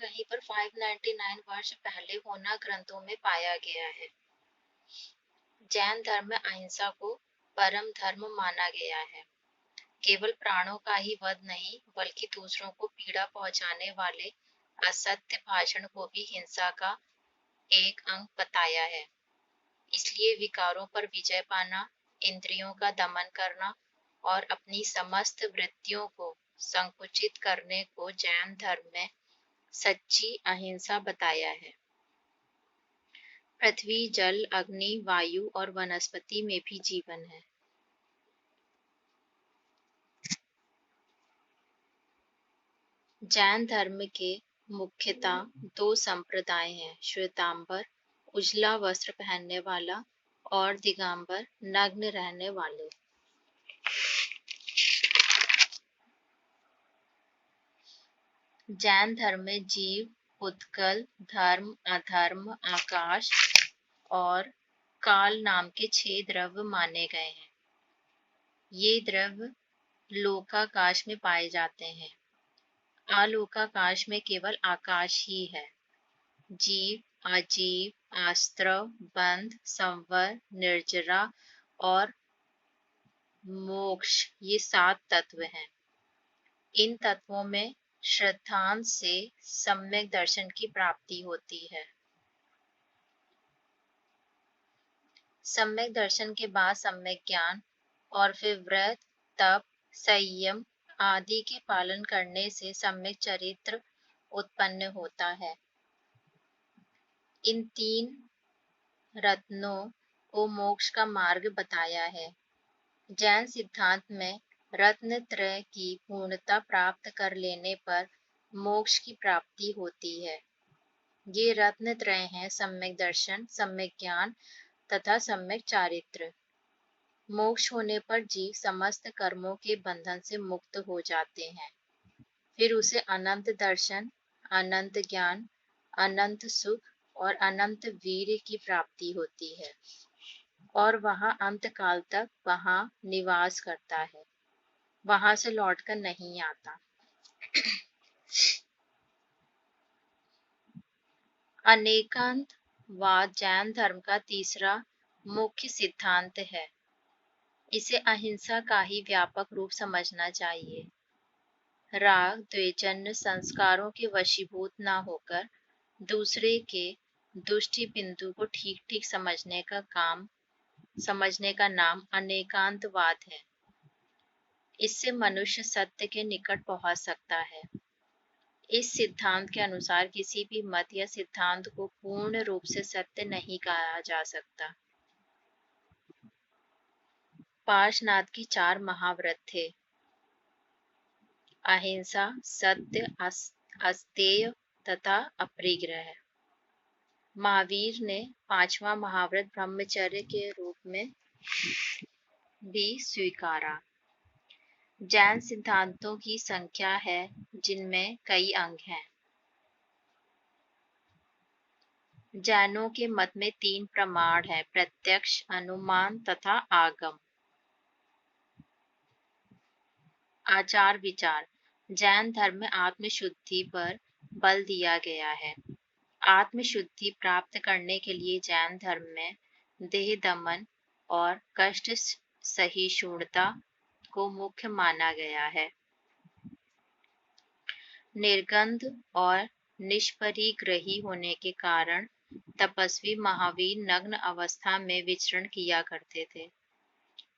कहीं पर 599 वर्ष पहले होना ग्रंथों में पाया गया है। जैन धर्म में अहिंसा को परम धर्म माना गया है। केवल प्राणों का ही वध नहीं, बल्कि दूसरों को पीड़ा पहुंचाने वाले असत्य भाषण को भी हिंसा का एक अंग बताया है। इसलिए विकारों पर विजय पाना, इंद्रियों का दमन करना और अपनी समस्त वृत्तियों को संकुचित करने को जैन धर्म में सच्ची अहिंसा बताया है। पृथ्वी, जल, अग्नि, वायु और वनस्पति में भी जीवन है। जैन धर्म के मुख्यतः दो संप्रदाय हैं, श्वेतांबर उजला वस्त्र पहनने वाला और दिगंबर नग्न रहने वाले। जैन धर्म में जीव, उत्कल, धर्म, अधर्म, आकाश और काल नाम के 6 द्रव्य माने गए हैं। ये द्रव्य लोकाकाश में पाए जाते हैं। आलोकाकाश में केवल आकाश ही है। जीव, अजीव, आस्त्रव, बंध, संवर, निर्जरा और मोक्ष ये 7 तत्व हैं। इन तत्वों में श्रद्धांत से सम्यक दर्शन की प्राप्ति होती है। सम्यक दर्शन के बाद सम्यक ज्ञान और फिर व्रत, तप, संयम आदि के पालन करने से सम्यक चरित्र उत्पन्न होता है। इन 3 रत्नों को मोक्ष का मार्ग बताया है। जैन सिद्धांत में रत्न त्रय की पूर्णता प्राप्त कर लेने पर मोक्ष की प्राप्ति होती है। ये रत्न त्रय हैं सम्यक दर्शन, सम्यक ज्ञान तथा सम्यक चारित्र। मोक्ष होने पर जीव समस्त कर्मों के बंधन से मुक्त हो जाते हैं। फिर उसे अनंत दर्शन, अनंत ज्ञान, अनंत सुख और अनंत वीर्य की प्राप्ति होती है और वह अंत काल तक वहां निवास करता है, वहां से लौटकर नहीं आता। अनेकांतवाद जैन धर्म का तीसरा मुख्य सिद्धांत है। इसे अहिंसा का ही व्यापक रूप समझना चाहिए। राग, द्वेषजन्य संस्कारों के वशीभूत न होकर दूसरे के दुष्टि बिंदु को ठीक ठीक समझने का नाम अनेकांतवाद है। इससे मनुष्य सत्य के निकट पहुंच सकता है। इस सिद्धांत के अनुसार किसी भी मत या सिद्धांत को पूर्ण रूप से सत्य नहीं कहा जा सकता। पार्शनाथ की 4 महाव्रत थे: अहिंसा, सत्य, अस्तेय तथा अपरिग्रह। महावीर ने 5वां महाव्रत ब्रह्मचर्य के रूप में भी स्वीकारा। जैन सिद्धांतों की संख्या है जिनमें कई अंग हैं। जैनों के मत में 3 प्रमाण हैं: प्रत्यक्ष, अनुमान तथा आगम। आचार विचार। जैन धर्म में आत्मशुद्धि पर बल दिया गया है। आत्मशुद्धि प्राप्त करने के लिए जैन धर्म में देह दमन और कष्ट सहिष्णुता को मुख्य माना गया है। निर्गंध और निष्परिग्रही होने के कारण तपस्वी महावीर नग्न अवस्था में विचरण किया करते थे।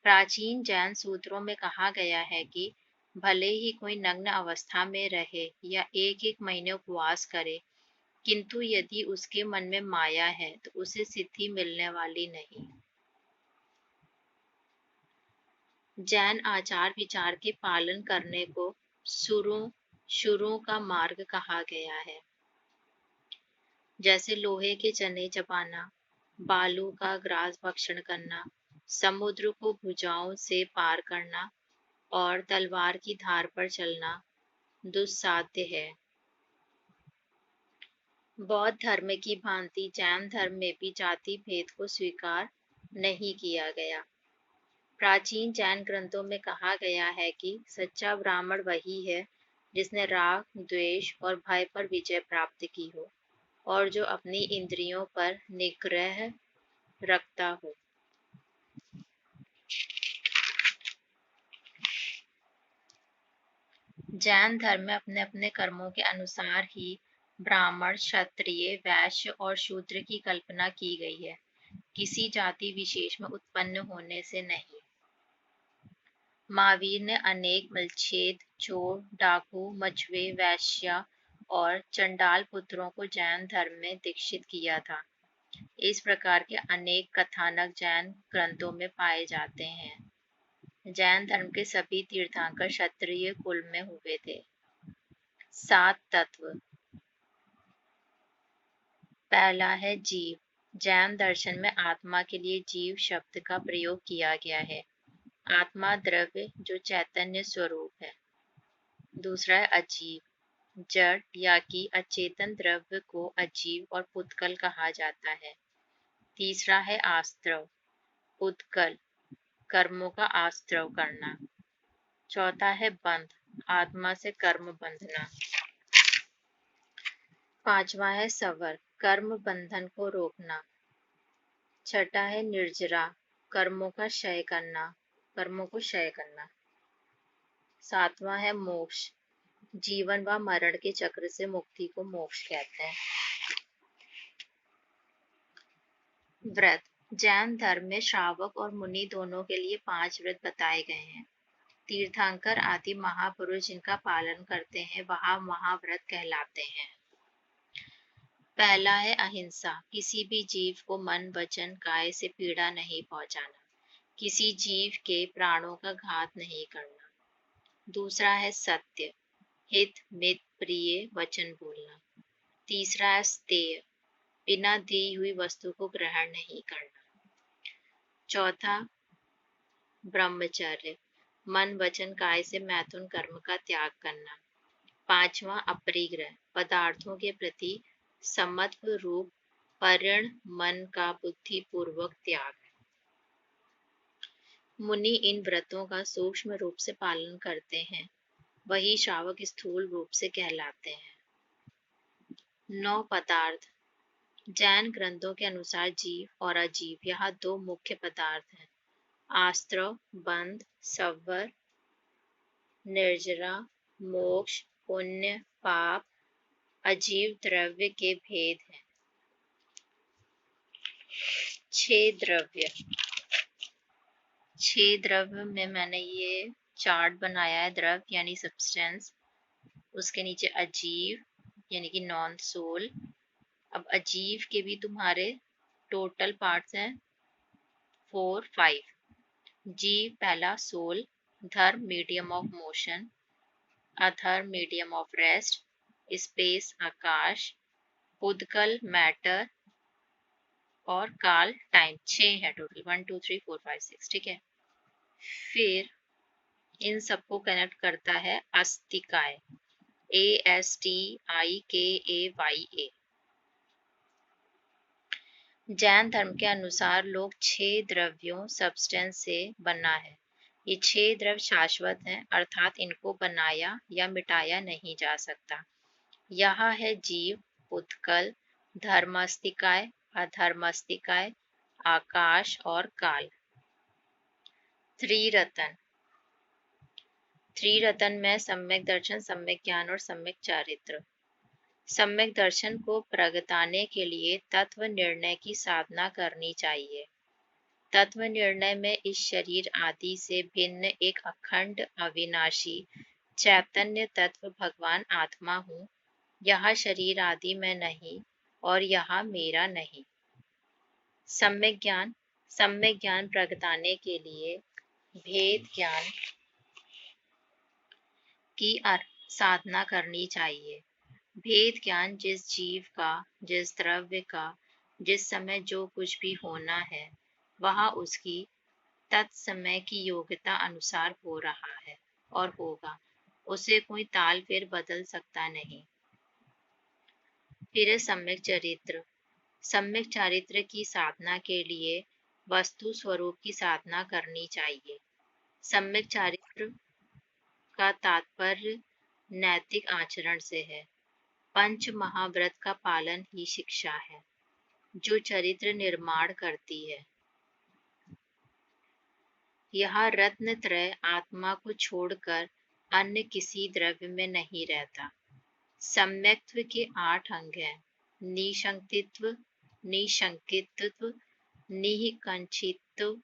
प्राचीन जैन सूत्रों में कहा गया है कि भले ही कोई नग्न अवस्था में रहे या 1-1 महीने उपवास करे, किंतु यदि उसके मन में माया है तो उसे सिद्धि मिलने वाली नहीं। जैन आचार विचार के पालन करने को शुरों का मार्ग कहा गया है, जैसे लोहे के चने चबाना, बालू का ग्रास भक्षण करना, समुद्र को भुजाओं से पार करना और तलवार की धार पर चलना दुस्साध्य है। बौद्ध धर्म की भांति जैन धर्म में भी जाति भेद को स्वीकार नहीं किया गया। प्राचीन जैन ग्रंथों में कहा गया है कि सच्चा ब्राह्मण वही है जिसने राग, द्वेष और भय पर विजय प्राप्त की हो और जो अपनी इंद्रियों पर निग्रह रखता हो। जैन धर्म में अपने अपने कर्मों के अनुसार ही ब्राह्मण, क्षत्रिय, वैश्य और शूद्र की कल्पना की गई है, किसी जाति विशेष में उत्पन्न होने से नहीं। महावीर ने अनेक मलच्छेद, चोर, डाकू, मछुए, वैश्या और चंडाल पुत्रों को जैन धर्म में दीक्षित किया था। इस प्रकार के अनेक कथानक जैन ग्रंथों में पाए जाते हैं। जैन धर्म के सभी तीर्थंकर क्षत्रिय कुल में हुए थे। 7 तत्व। पहला है जीव। जैन दर्शन में आत्मा के लिए जीव शब्द का प्रयोग किया गया है। आत्मा द्रव्य जो चैतन्य स्वरूप है। दूसरा है अजीव। जड़ या कि अचेतन द्रव्य को अजीव और पुद्गल कहा जाता है। तीसरा है आस्त्रव। पुद्गल, कर्मों का आस्त्रव करना। चौथा है बंध, आत्मा से कर्म बंधना। पांचवा है सवर, कर्म बंधन को रोकना। छठा है निर्जरा, कर्मों का क्षय करना, कर्मों को क्षय करना। सातवां है मोक्ष, जीवन व मरण के चक्र से मुक्ति को मोक्ष कहते हैं। व्रत। जैन धर्म में श्रावक और मुनि दोनों के लिए 5 व्रत बताए गए हैं। तीर्थंकर आदि महापुरुष जिनका पालन करते हैं वह महाव्रत कहलाते हैं। पहला है अहिंसा, किसी भी जीव को मन, वचन, काय से पीड़ा नहीं पहुंचाना, किसी जीव के प्राणों का घात नहीं करना। दूसरा है सत्य, हित, मित, प्रिय वचन बोलना। तीसरा है स्तेय, बिना दी हुई वस्तु को ग्रहण नहीं करना। चौथा ब्रह्मचर्य, मन, वचन, काय से मैथुन कर्म का त्याग करना। पांचवा अपरिग्रह, पदार्थों के प्रति समत्व रूप पर्ण मन का बुद्धि पूर्वक त्याग। मुनि इन व्रतों का सूक्ष्म रूप से पालन करते हैं, वही श्रावक स्थूल रूप से कहलाते हैं। 9 पदार्थ। जैन ग्रंथों के अनुसार जीव और अजीव यहाँ 2 मुख्य पदार्थ हैं। आस्त्रव, बंध, सवर, निर्जरा, मोक्ष, पुण्य, पाप, अजीव द्रव्य के भेद हैं। 6 द्रव्य। 6 द्रव्य में मैंने ये चार्ट बनाया है। द्रव्य यानी सब्सटेंस, उसके नीचे अजीव यानी कि नॉन सोल। अब अजीव के भी तुम्हारे टोटल पार्ट्स हैं 4, 5। जीव पहला सोल, धर्म मीडियम ऑफ मोशन, अधर्म मीडियम ऑफ रेस्ट, स्पेस आकाश, पुद्गल मैटर और काल टाइम। 6 है टोटल, 1 2 3 4 5 6, ठीक है। फिर इन सबको कनेक्ट करता है अस्तिकाय, ASTIKAYA। जैन धर्म के अनुसार लोग 6 द्रव्यों सब्सटेंस से बना है। ये 6 द्रव्य शाश्वत हैं, अर्थात इनको बनाया या मिटाया नहीं जा सकता। यह है जीव, पुद्गल, धर्मास्तिकाय, अधर्मास्तिकाय, आकाश और काल। त्रिरत्न। त्रिरत्न में सम्यक दर्शन, सम्यक ज्ञान और सम्यक चारित्र। सम्यक दर्शन को प्रगटाने के लिए तत्व निर्णय की साधना करनी चाहिए। तत्व निर्णय में इस शरीर आदि से भिन्न एक अखंड अविनाशी चैतन्य तत्व भगवान आत्मा हूँ, यह शरीर आदि में नहीं और यह मेरा नहीं। सम्यक ज्ञान। सम्यक ज्ञान प्रगटाने के लिए भेद ज्ञान की साधना करनी चाहिए। भेद ज्ञान जिस जीव का, जिस द्रव्य का, जिस समय जो कुछ भी होना है वह उसकी तत्समय की योग्यता अनुसार हो रहा है और होगा, उसे कोई ताल फेर बदल सकता नहीं। फिर है सम्यक चरित्र। सम्यक चारित्र की साधना के लिए वस्तु स्वरूप की साधना करनी चाहिए। सम्यक चारित्र का तात्पर्य नैतिक आचरण से है। पंच महाव्रत का पालन ही शिक्षा है, जो चरित्र निर्माण करती है। यह रत्न त्रय आत्मा को छोड़कर अन्य किसी द्रव्य में नहीं रहता। सम्यक्त्व के 8 अंग हैं: निशंकित्व, निशंकित्व, निःकंठित्व,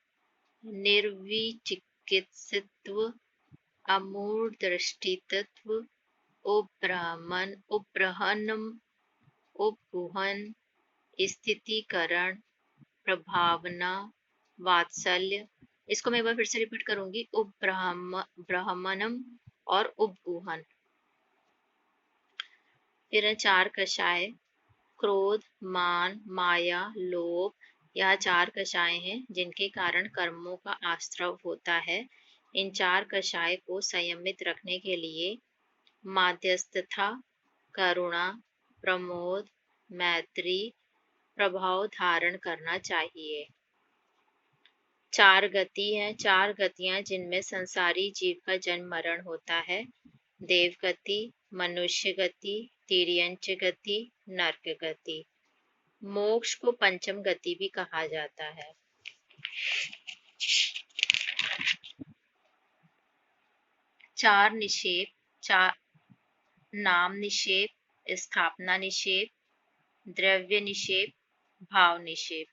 निर्विचिकित्सित्व, अमूढ़दृष्टित्व, उपब्रहणम, उपगुहन, स्थितीकरण, प्रभावना, वात्सल्य। इसको मैं एक बार फिर से रिपीट करूंगी: उपब्रहमणम और उपगुहन। फिर है 4 कषाय: क्रोध, मान, माया, लोभ। यह 4 कषाय हैं जिनके कारण कर्मों का आश्रव होता है। इन 4 कषाय को संयमित रखने के लिए माध्यस्थता, करुणा, प्रमोद, मैत्री, प्रभाव धारण करना चाहिए। 4 गति हैं, 4 गतियां जिनमें संसारी जीव का जन्म मरण होता है: देव गति, मनुष्य गति, तिर्यंच गति, नरक गति। मोक्ष को पंचम गति भी कहा जाता है। चार निषेध: चार नाम निषेध, स्थापना निषेध, द्रव्य निषेध, भाव निषेध।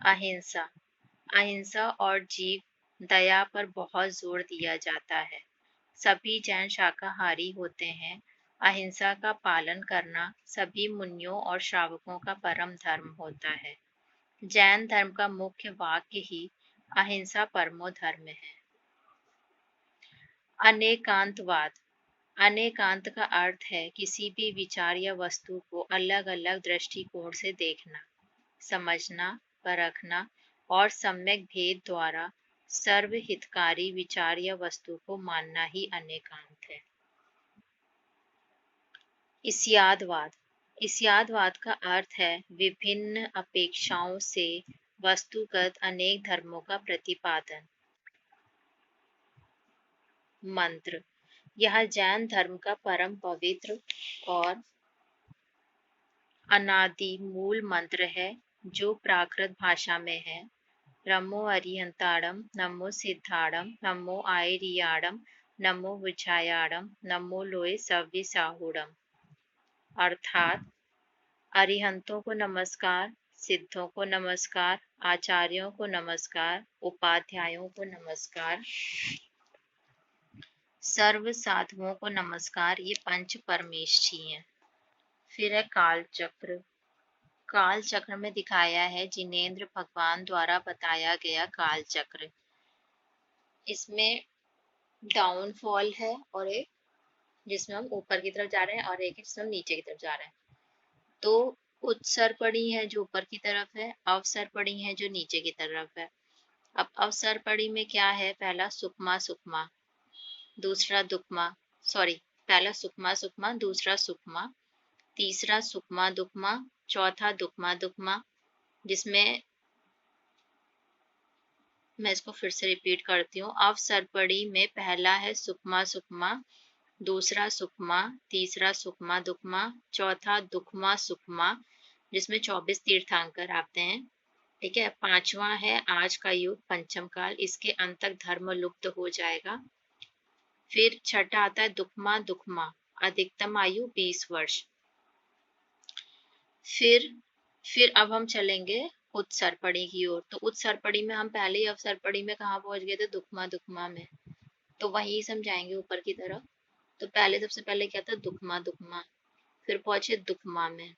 अहिंसा: अहिंसा और जीव दया पर बहुत जोर दिया जाता है। सभी जैन शाकाहारी होते हैं। अहिंसा का पालन करना सभी मुनियों और श्रावकों का परम धर्म होता है। जैन धर्म का मुख्य वाक्य ही अहिंसा परमो धर्म है। अनेकांतवाद: अनेकांत का अर्थ है किसी भी विचार या वस्तु को अलग अलग दृष्टिकोण से देखना, समझना, परखना और सम्यक भेद द्वारा सर्वहितकारी विचार या वस्तु को मानना ही अनेकांत है। इस्यादवाद: इस्यादवाद का अर्थ है विभिन्न अपेक्षाओं से वस्तुगत अनेक धर्मों का प्रतिपादन। मंत्र: यह जैन धर्म का परम पवित्र और अनादि मूल मंत्र है, जो प्राकृत भाषा में है: नमो अरिहंताणम, नमो सिद्धाणम, नमो आयरियाणम, नमो विछायाणम, नमो लोय सव्यसाहूणम। अर्थात अरिहंतों को नमस्कार, सिद्धों को नमस्कार, आचार्यों को नमस्कार, उपाध्यायों को नमस्कार, सर्व साधुओं को नमस्कार। ये पंच परमेष्ठी हैं। फिर है काल चक्र। काल चक्र में दिखाया है जिनेंद्र भगवान द्वारा बताया गया काल चक्र। इसमें डाउनफॉल है और एक जिसमें हम ऊपर की तरफ जा रहे हैं और एक जिसमें हम नीचे की तरफ जा रहे हैं। तो उत्सर्पणी है जो ऊपर की तरफ है, अवसर्पणी है जो नीचे की तरफ है। अब अवसर्पणी में क्या है? पहला सुकमा सुकमा, दूसरा दुकमा, सॉरी पहला सुकमा सुकमा, दूसरा सुकमा, तीसरा सुकमा दुकमा, चौथा दुकमा दुकमा, जिसमें मैं इसको फिर से रिपीट करती हूँ। अवसर्पणी में पहला है सुकमा सुकमा, दूसरा सुकमा, तीसरा सुकमा दुकमा, चौथा दुकमा सुकमा, जिसमें 24 तीर्थंकर आते हैं। ठीक है। पांचवा है आज का युग पंचम काल, इसके अंत तक धर्म लुप्त हो जाएगा। फिर छठा आता है दुकमा दुकमा, अधिकतम आयु 20 वर्ष। फिर अब हम चलेंगे उत्सर्पणी की ओर। तो उत्सर्पणी में हम पहले ही अवसर्पणी में कहाँ पहुंच गए थे? दुकमा दुकमा में। तो वही समझाएंगे ऊपर की तरफ। तो पहले सबसे पहले क्या था? दुकमा दुकमा, फिर पहुंचे दुकमा में,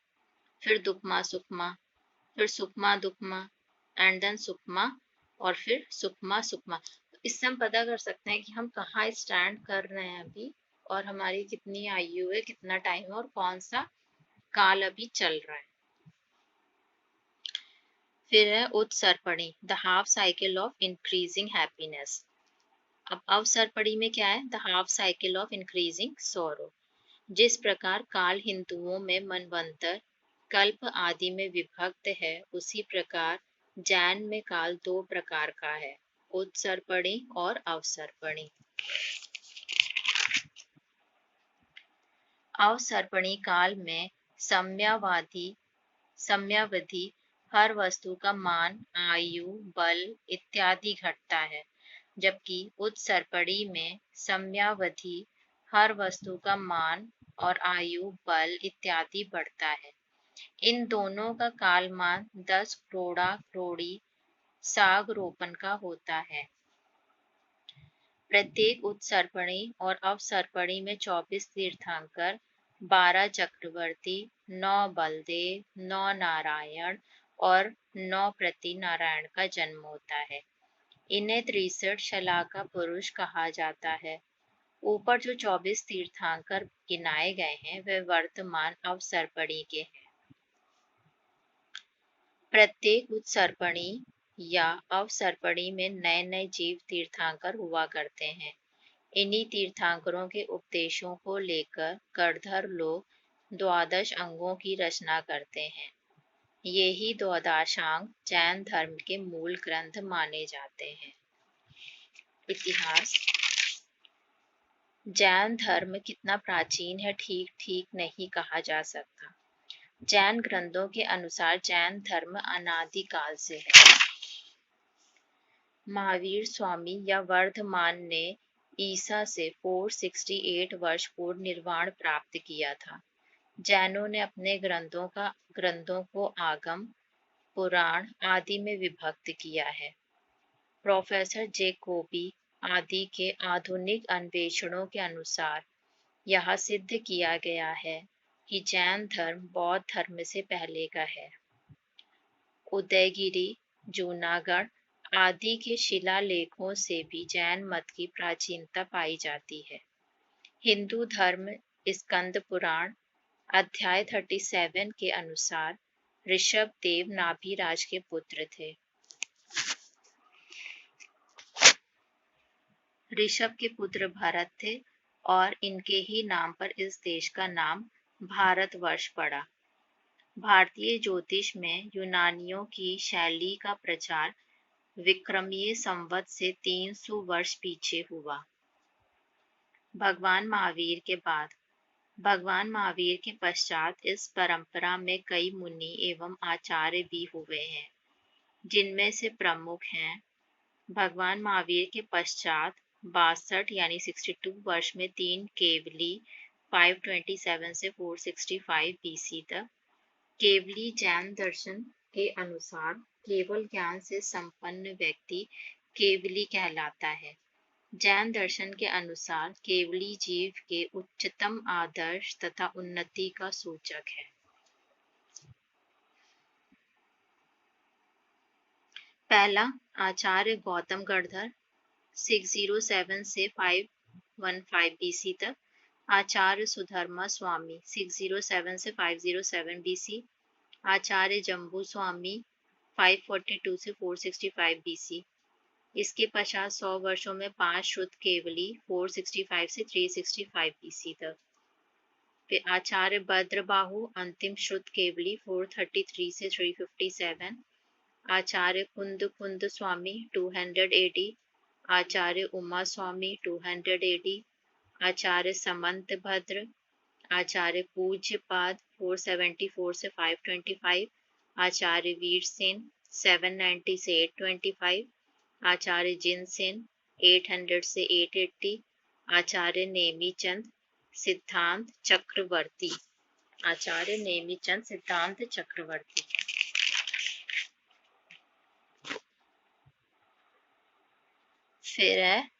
फिर दुकमा सुकमा, फिर सुकमा दुकमा एंड देन सुकमा, और फिर सुकमा सुकमा। तो इससे हम पता कर सकते हैं कि हम कहाँ स्टैंड कर रहे हैं अभी, और हमारी कितनी आयु है, कितना टाइम है, और कौन सा काल अभी चल रहा है। फिर है उत्सर्पणी, the half cycle of increasing happiness. अब अवसर्पणी में क्या है? The half cycle of increasing sorrow. जिस प्रकार काल हिंदुओं में मनवंतर कल्प आदि में विभक्त है, उसी प्रकार जैन में काल 2 प्रकार का है, उत्सर्पणी और अवसर्पणी। अवसर्पणी काल में समयावधि हर वस्तु का मान, आयु, बल इत्यादि घटता है, जबकि उत्सर्पणी में समयावधि हर वस्तु का मान और आयु, बल इत्यादि बढ़ता है। इन दोनों का कालमान 10 क्रोड़ा क्रोड़ी साग रोपण का होता है। प्रत्येक उत्सर्पणी और अवसर्पणी में 24 तीर्थंकर, 12 चक्रवर्ती, 9 बलदेव, 9 नारायण और 9 प्रति नारायण का जन्म होता है। इन्हें 63 शलाका पुरुष कहा जाता है। ऊपर जो 24 तीर्थंकर गिनाए गए हैं वे वर्तमान अवसर्पणी के हैं। प्रत्येक उत्सर्पणी या अवसर्पणी में नए नए जीव तीर्थंकर हुआ करते हैं। इन्हीं तीर्थंकरों के उपदेशों को लेकर गणधर लोग 12 अंगों की रचना करते हैं। ये ही 12 जैन धर्म के मूल ग्रंथ माने जाते हैं। इतिहास। जैन धर्म कितना प्राचीन है ठीक नहीं कहा जा सकता। जैन ग्रंथों के अनुसार जैन धर्म अनादिकाल से है। महावीर स्वामी या वर्धमान ने ईसा से 468 वर्ष पूर्व निर्वाण प्राप्त किया था। जैनों ने अपने ग्रंथों को आगम, पुराण आदि में विभक्त किया है। प्रोफेसर जेकोबी आदि के आधुनिक अन्वेषणों के अनुसार यह सिद्ध किया गया है कि जैन धर्म बौद्ध धर्म से पहले का है। उदयगिरि, जूनागढ़ आदि के शिलालेखों से भी जैन मत की प्राचीनता पाई जाती है। हिंदू धर्म स्कंद पुराण अध्याय 37 के अनुसार ऋषभ देव नाभिराज के पुत्र थे। ऋषभ के पुत्र भरत थे और इनके ही नाम पर इस देश का नाम भारतवर्ष पड़ा। भारतीय ज्योतिष में यूनानियों की शैली का प्रचार विक्रमीय संवत से 300 वर्ष पीछे हुआ। भगवान महावीर के पश्चात इस परंपरा में कई मुनि एवं आचार्य भी हुए हैं, जिनमें से प्रमुख हैं भगवान महावीर के पश्चात 62 यानी 62 वर्ष में 3 केवली 527 से 465 BC तक। केवली जैन दर्शन के अनुसार केवल ज्ञान से संपन्न व्यक्ति केवली कहलाता है। जैन दर्शन के अनुसार केवली जीव के उच्चतम आदर्श तथा उन्नति का सूचक है। पहला आचार्य गौतम गणधर 607 से 515 BC तक। आचार्य सुधर्मा स्वामी 607 से 507 BC। आचार्य जम्बू स्वामी 542 से 465 BC। इसके पश्चात 100 वर्षों में 5 शुद्ध केवली 465 से 365 BC तक। फिर आचार्य भद्रबाहु अंतिम शुद्ध केवली 433 से 357। आचार्य कुंद स्वामी 200 AD। आचार्य उमा स्वामी 200 AD। आचार्य समंत भद्र। आचार्य पूज्यपाद 474 से 525। आचार्य वीर सेन 790 से 825। आचार्य जिनसेन 800 से 880। आचार्य नेमीचंद सिद्धांत चक्रवर्ती। आचार्य नेमीचंद सिद्धांत चक्रवर्ती। फिर है